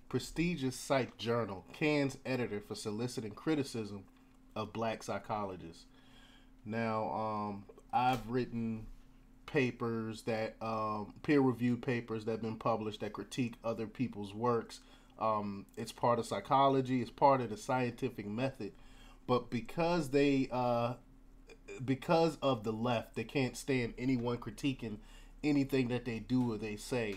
Prestigious Psych journal cans editor for soliciting criticism of black psychologists. Now, I've written papers that peer-reviewed papers that have been published that critique other people's works. It's part of psychology. It's part of the scientific method. But because of the left, they can't stand anyone critiquing anything that they do or they say.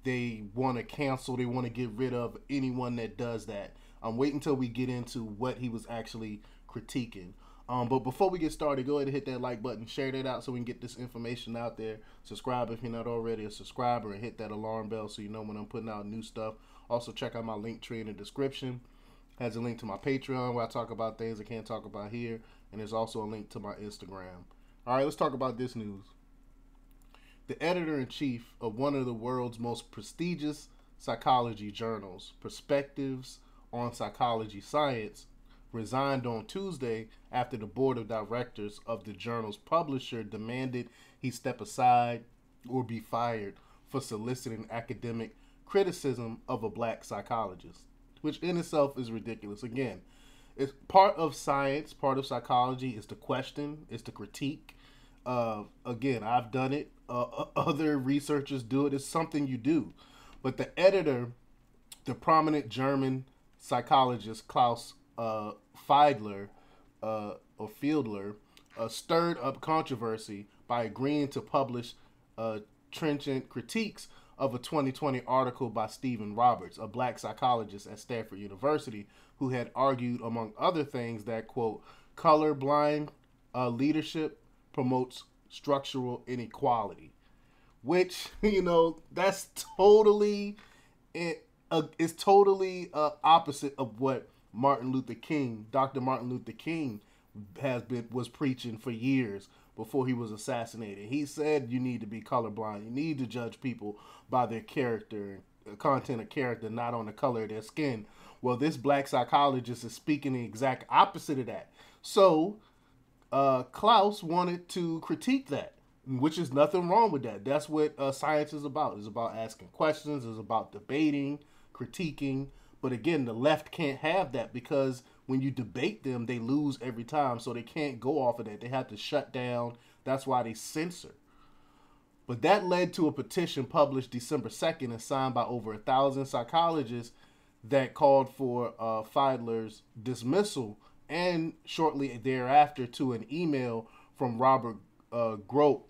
They want to cancel. They want to get rid of anyone that does that. Wait until we get into what he was actually critiquing. But before we get started, go ahead and hit that like button, share that out so we can get this information out there. Subscribe if you're not already a subscriber, and hit that alarm bell so you know when I'm putting out new stuff. Also, check out my link tree in the description. Has a link to my Patreon where I talk about things I can't talk about here, and there's also a link to my Instagram. All right, let's talk about this news. The editor-in-chief of one of the world's most prestigious psychology journals, Perspectives on Psychology Science, resigned on Tuesday after the board of directors of the journal's publisher demanded he step aside or be fired for soliciting academic criticism of a black psychologist, which in itself is ridiculous. Again, it's part of science, part of psychology is to question, is to critique. Again, I've done it. Other researchers do it. It's something you do. But the editor, the prominent German psychologist Klaus Fiedler, stirred up controversy by agreeing to publish trenchant critiques of a 2020 article by Stephen Roberts, a black psychologist at Stanford University, who had argued, among other things, that, quote, colorblind leadership promotes structural inequality, which, that's totally, is totally opposite of what Dr. Martin Luther King was preaching for years before he was assassinated. He said you need to be colorblind. You need to judge people by their character, content of character, not on the color of their skin. Well, this black psychologist is speaking the exact opposite of that. So Klaus wanted to critique that, which is nothing wrong with that. That's what science is about. It's about asking questions. It's about debating, critiquing. But again, the left can't have that because when you debate them, they lose every time. So they can't go off of that. They have to shut down. That's why they censor. But that led to a petition published December 2nd and signed by over 1,000 psychologists that called for Fiedler's dismissal, and shortly thereafter to an email from Robert Grote,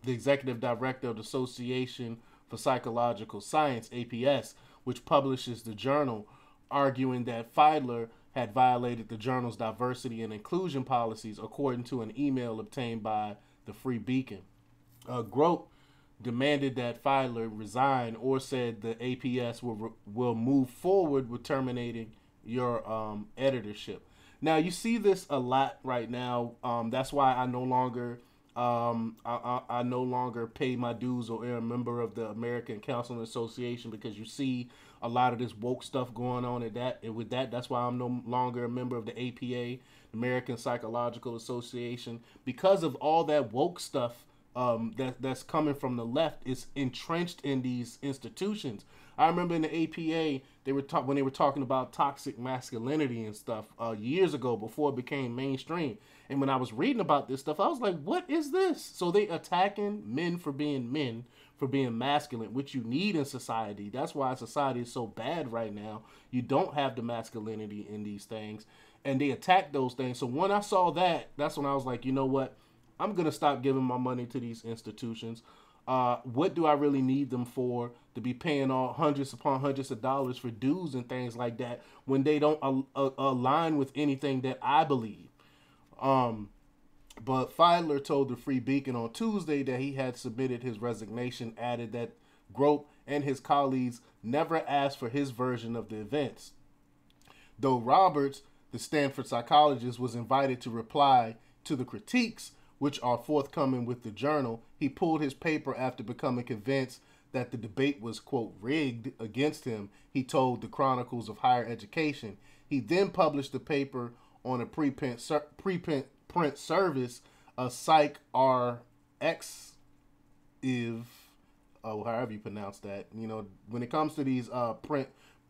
the executive director of the Association for Psychological Science, APS, which publishes the journal, arguing that Fiedler had violated the journal's diversity and inclusion policies, according to an email obtained by the Free Beacon. Grote demanded that Fiedler resign, or said the APS will move forward with terminating your editorship. Now, you see this a lot right now. That's why I no longer I no longer pay my dues or am a member of the American Counseling Association, because you see a lot of this woke stuff going on with that. That's why I'm no longer a member of the APA, American Psychological Association, because of all that woke stuff that's coming from the left is entrenched in these institutions. I remember in the APA, when they were talking about toxic masculinity and stuff years ago before it became mainstream. And when I was reading about this stuff, I was like, what is this? So they attacking men, for being masculine, which you need in society. That's why society is so bad right now. You don't have the masculinity in these things. And they attack those things. So when I saw that, that's when I was like, you know what? I'm going to stop giving my money to these institutions. What do I really need them for, to be paying all hundreds upon hundreds of dollars for dues and things like that when they don't align with anything that I believe? But Fiedler told the Free Beacon on Tuesday that he had submitted his resignation, added that Grote and his colleagues never asked for his version of the events. Though Roberts, the Stanford psychologist, was invited to reply to the critiques, which are forthcoming with the journal, he pulled his paper after becoming convinced that the debate was, quote, rigged against him, he told the Chronicles of Higher Education. He then published the paper on a preprint service, Psych RX, however you pronounce that. When it comes to these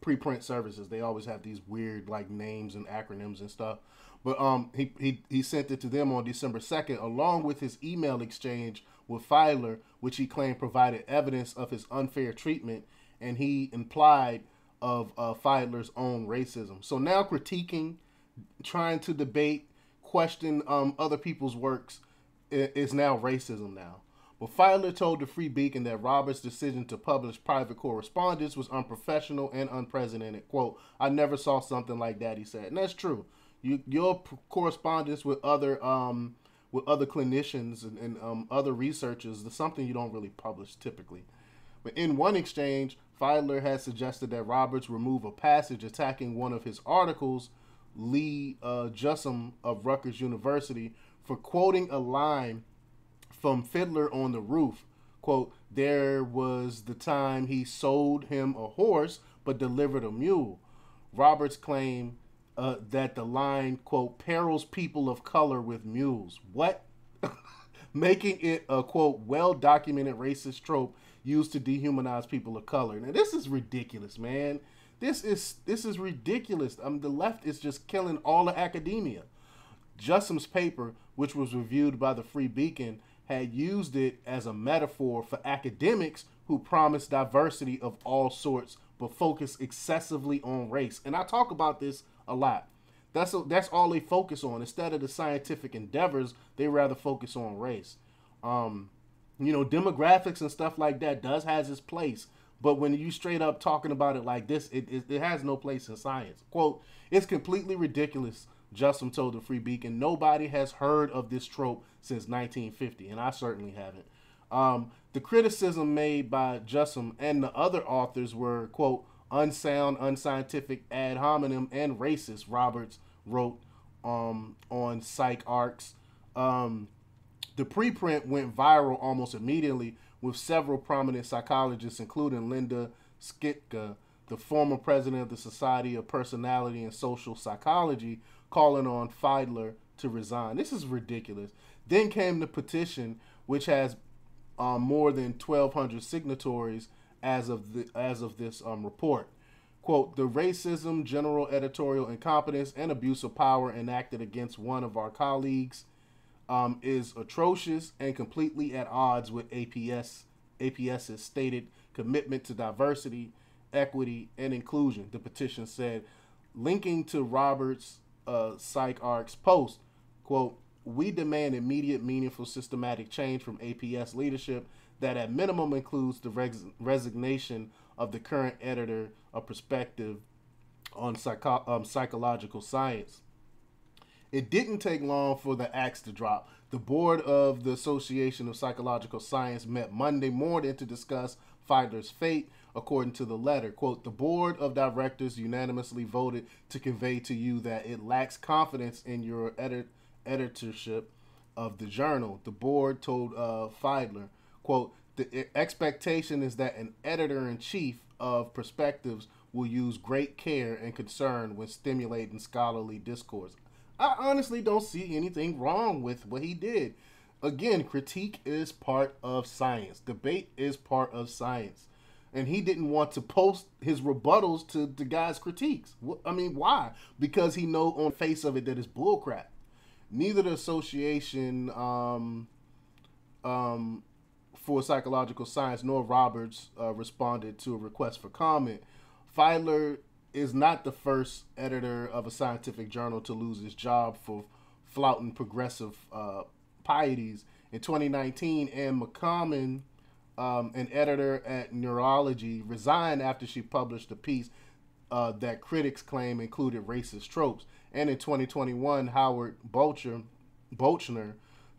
preprint services. They always have these weird like names and acronyms and stuff. But he sent it to them on December 2nd, along with his email exchange with Fiedler, which he claimed provided evidence of his unfair treatment, and he implied of Fiedler's own racism. So now critiquing, trying to debate, question other people's works is now racism now. But Fiedler told the Free Beacon that Roberts' decision to publish private correspondence was unprofessional and unprecedented. Quote, I never saw something like that, he said. And that's true. Your correspondence with other clinicians and other researchers is something you don't really publish typically. But in one exchange, Fiedler had suggested that Roberts remove a passage attacking one of his articles, Lee Jussum of Rutgers University, for quoting a line from Fiddler on the Roof. Quote, there was the time he sold him a horse but delivered a mule. Roberts claimed that the line, quote, perils people of color with mules. What? Making it a, quote, well-documented racist trope used to dehumanize people of color. Now, this is ridiculous, man. This is ridiculous. The left is just killing all of academia. Jussum's paper, which was reviewed by the Free Beacon, had used it as a metaphor for academics who promise diversity of all sorts but focus excessively on race. And I talk about this a lot. That's all they focus on. Instead of the scientific endeavors, they rather focus on race. Demographics and stuff like that has its place. But when you straight up talking about it like this, it has no place in science. Quote, it's completely ridiculous, Jussum told the Free Beacon. Nobody has heard of this trope since 1950, and I certainly haven't. The criticism made by Jussum and the other authors were, quote, unsound, unscientific, ad hominem, and racist, Roberts wrote on Psych Arcs. The preprint went viral almost immediately, with several prominent psychologists, including Linda Skitka, the former president of the Society of Personality and Social Psychology, calling on Fiedler to resign. This is ridiculous. Then came the petition, which has more than 1,200 signatories as of this report. Quote, the racism, general editorial incompetence, and abuse of power enacted against one of our colleagues is atrocious and completely at odds with APS's stated commitment to diversity, equity, and inclusion, the petition said, linking to Roberts' Psych Arcs post. Quote, we demand immediate, meaningful, systematic change from APS leadership that at minimum includes the resignation of the current editor of Perspective on Psychological Science. It didn't take long for the axe to drop. The board of the Association of Psychological Science met Monday morning to discuss Fiedler's fate, according to the letter. Quote, the board of directors unanimously voted to convey to you that it lacks confidence in your editorship of the journal. The board told Fiedler, quote, the expectation is that an editor-in-chief of Perspectives will use great care and concern when stimulating scholarly discourse. I honestly don't see anything wrong with what he did. Again, critique is part of science. Debate is part of science. And he didn't want to post his rebuttals to the guy's critiques. I mean, why? Because he know on the face of it that it's bullcrap. Neither the Association for Psychological Science nor Roberts responded to a request for comment. Fiedler is not the first editor of a scientific journal to lose his job for flouting progressive pieties. In 2019, Anne McCommon, an editor at Neurology, resigned after she published a piece that critics claim included racist tropes. And in 2021, Howard Bochner,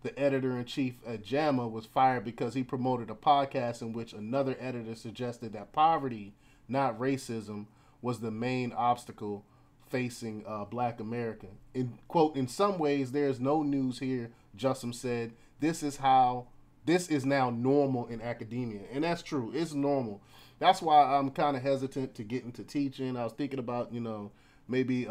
the editor-in-chief at JAMA, was fired because he promoted a podcast in which another editor suggested that poverty, not racism, was the main obstacle facing Black America. In quote, in some ways, there is no news here, Jussum said. This is now normal in academia. And that's true. It's normal. That's why I'm kind of hesitant to get into teaching. I was thinking about, maybe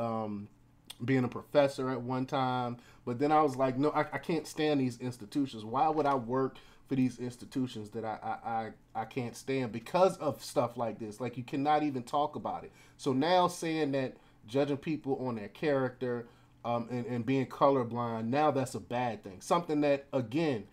being a professor at one time. But then I was like, no, I can't stand these institutions. Why would I work for these institutions that I can't stand because of stuff like this. Like, you cannot even talk about it. So now saying that judging people on their character, and being colorblind, now that's a bad thing. Something that, again,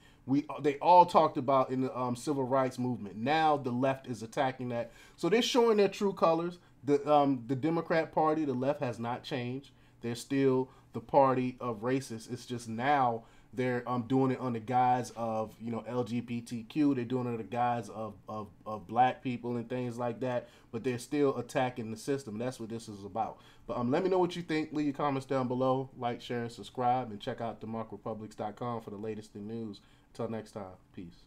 they all talked about in the civil rights movement. Now the left is attacking that. So they're showing their true colors. The Democrat Party, the left, has not changed. They're still the party of racists. It's just now they're doing it on the guise of, LGBTQ. They're doing it on the guise of black people and things like that. But they're still attacking the system. That's what this is about. But let me know what you think. Leave your comments down below. Like, share, and subscribe. And check out themarkrepublics.com for the latest in news. Until next time, peace.